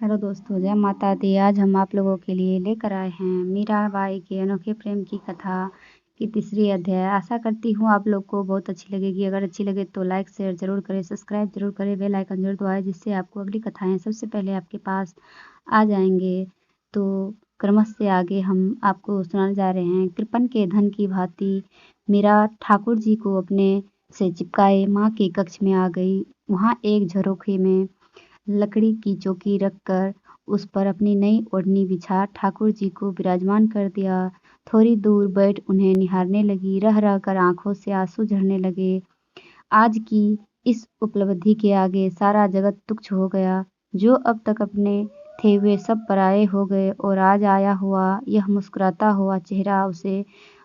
Hello दोस्तों, जय माता दी। आज हम आप लोगों के लिए लेकर आए हैं मीराबाई के अनोखे प्रेम की कथा की तीसरी अध्याय। आशा करती हूँ आप लोग को बहुत अच्छी लगेगी। अगर अच्छी लगे तो लाइक शेयर जरूर करें, सब्सक्राइब जरूर करें, बेल आइकन जरूर दबाएं, जिससे आपको अगली कथाएं सबसे पहले आपके पास आ जाएंगे। तो क्रमश से आगे हम आपको सुनाने जा रहे हैं। कृपन के धन की भांति मीरा ठाकुर जी को अपने से चिपकाए माँ के कक्ष में आ गई। वहाँ एक झरोखे में लकड़ी की चौकी रखकर उस पर अपनी नई ओढ़नी बिछा ठाकुर जी को विराजमान कर दिया। थोड़ी दूर बैठ उन्हें निहारने लगी। रह रह कर आंखों से आंसू झरने लगे। आज की इस उपलब्धि के आगे सारा जगत तुच्छ हो गया। जो अब तक अपने थे वे सब पराये हो गए और आज आया हुआ यह मुस्कुराता हुआ चेहरा उसे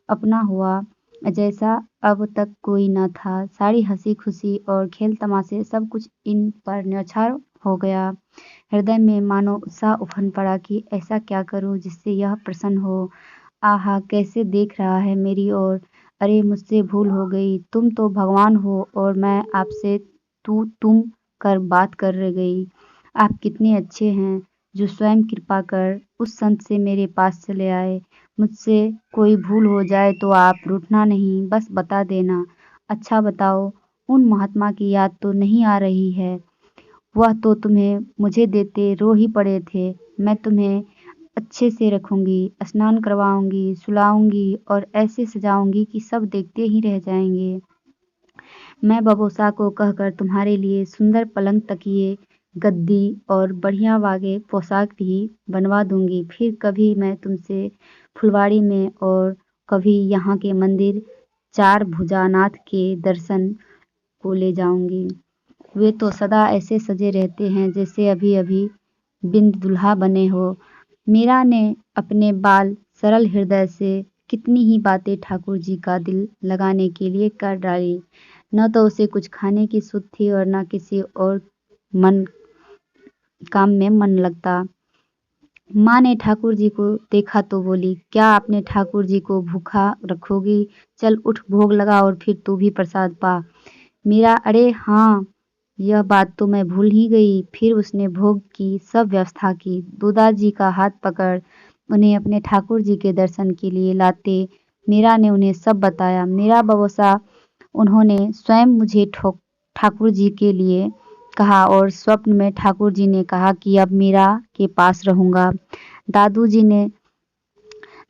अपना हुआ, जैसा अब तक कोई न था। सारी हंसी खुशी और खेल तमाशे सब कुछ इन पर न्यौछावर हो गया। हृदय में मानो उत्साह उफन पड़ा कि ऐसा क्या करूं जिससे यह प्रसन्न हो। आहा, कैसे देख रहा है मेरी ओर। अरे, मुझसे भूल हो गई। तुम तो भगवान हो और मैं आपसे तू तुम कर बात कर रह गई। आप कितने अच्छे हैं जो स्वयं कृपा कर उस संत से मेरे पास चले आए। मुझसे कोई भूल हो जाए तो आप रूठना नहीं, बस बता देना। अच्छा बताओ, उन महात्मा की याद तो नहीं आ रही है? वह तो तुम्हें मुझे देते रो ही पड़े थे। मैं तुम्हें अच्छे से रखूंगी, स्नान करवाऊंगी, सुलाऊंगी और ऐसे सजाऊंगी कि सब देखते ही रह जाएंगे। मैं बबोसा को कहकर तुम्हारे लिए सुंदर पलंग, तकिए, गद्दी और बढ़िया वागे पोशाक भी बनवा दूंगी। फिर कभी मैं तुमसे फुलवाड़ी में और कभी यहाँ के मंदिर चार भुजानाथ के दर्शन को ले जाऊंगी। वे तो सदा ऐसे सजे रहते हैं जैसे अभी अभी बिंद दुल्हा बने हो। मीरा ने अपने बाल सरल हृदय से कितनी ही बातें ठाकुर जी का दिल लगाने के लिए कर डाली। न तो उसे कुछ खाने की सुध थी और न किसी और मन काम में मन लगता। माँ ने ठाकुर जी को देखा तो बोली, क्या आपने ठाकुर जी को भूखा रखोगी? चल उठ, भोग लगा और फिर तू भी प्रसाद पा। मीरा, अरे हाँ, यह बात तो मैं भूल ही गई। फिर उसने भोग की सब व्यवस्था की। दूदाजी का हाथ पकड़ उन्हें अपने ठाकुर जी के दर्शन के लिए लाते मीरा ने उन्हें सब बताया। मीरा बबोसा, उन्होंने स्वयं मुझे ठाकुर जी के लिए कहा और स्वप्न में ठाकुर जी ने कहा कि अब मीरा के पास रहूंगा। दादू जी ने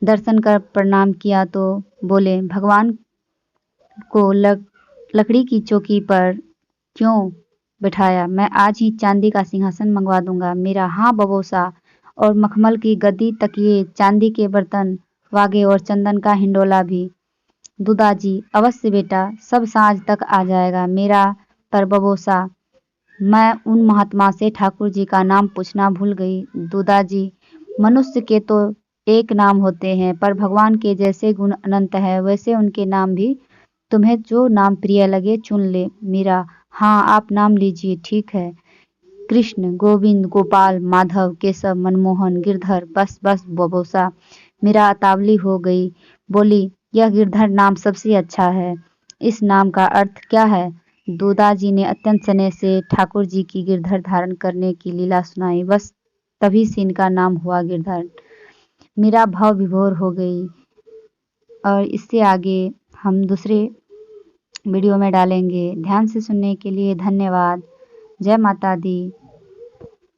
दर्शन कर प्रणाम किया तो बोले, भगवान को लकड़ी की चौकी पर क्यों बिठाया? मैं आज ही चांदी का सिंहासन मंगवा दूंगा। मेरा, हाँ बबोसा, और मखमल की गद्दी, तकिए, चांदी के बर्तन, वागे और चंदन का हिंडोला भी। दूदाजी, अवश्य बेटा, सब सांझ तक आ जाएगा। मेरा, पर बबोसा, मैं उन महात्मा से ठाकुर जी का नाम पूछना भूल गई। दूदाजी, मनुष्य के तो एक नाम होते हैं, पर भगवान के जैसे गुण अनंत है, वैसे उनके नाम भी। तुम्हें जो नाम प्रिय लगे चुन ले। मीरा, हाँ, आप नाम लीजिए, ठीक है। कृष्ण, गोविंद, गोपाल, माधव, केशव, मनमोहन, गिरधर। बस बस बबोसा। मीरा अतावली हो गई, बोली, यह गिरधर नाम सबसे अच्छा है। इस नाम का अर्थ क्या है? दूदाजी ने अत्यंत स्नेह से ठाकुर जी की गिरधर धारण करने की लीला सुनाई। बस तभी से इनका नाम हुआ गिरधर। मीरा भाव विभोर हो गई। और इससे आगे हम दूसरे वीडियो में डालेंगे। ध्यान से सुनने के लिए धन्यवाद। जय माता दी।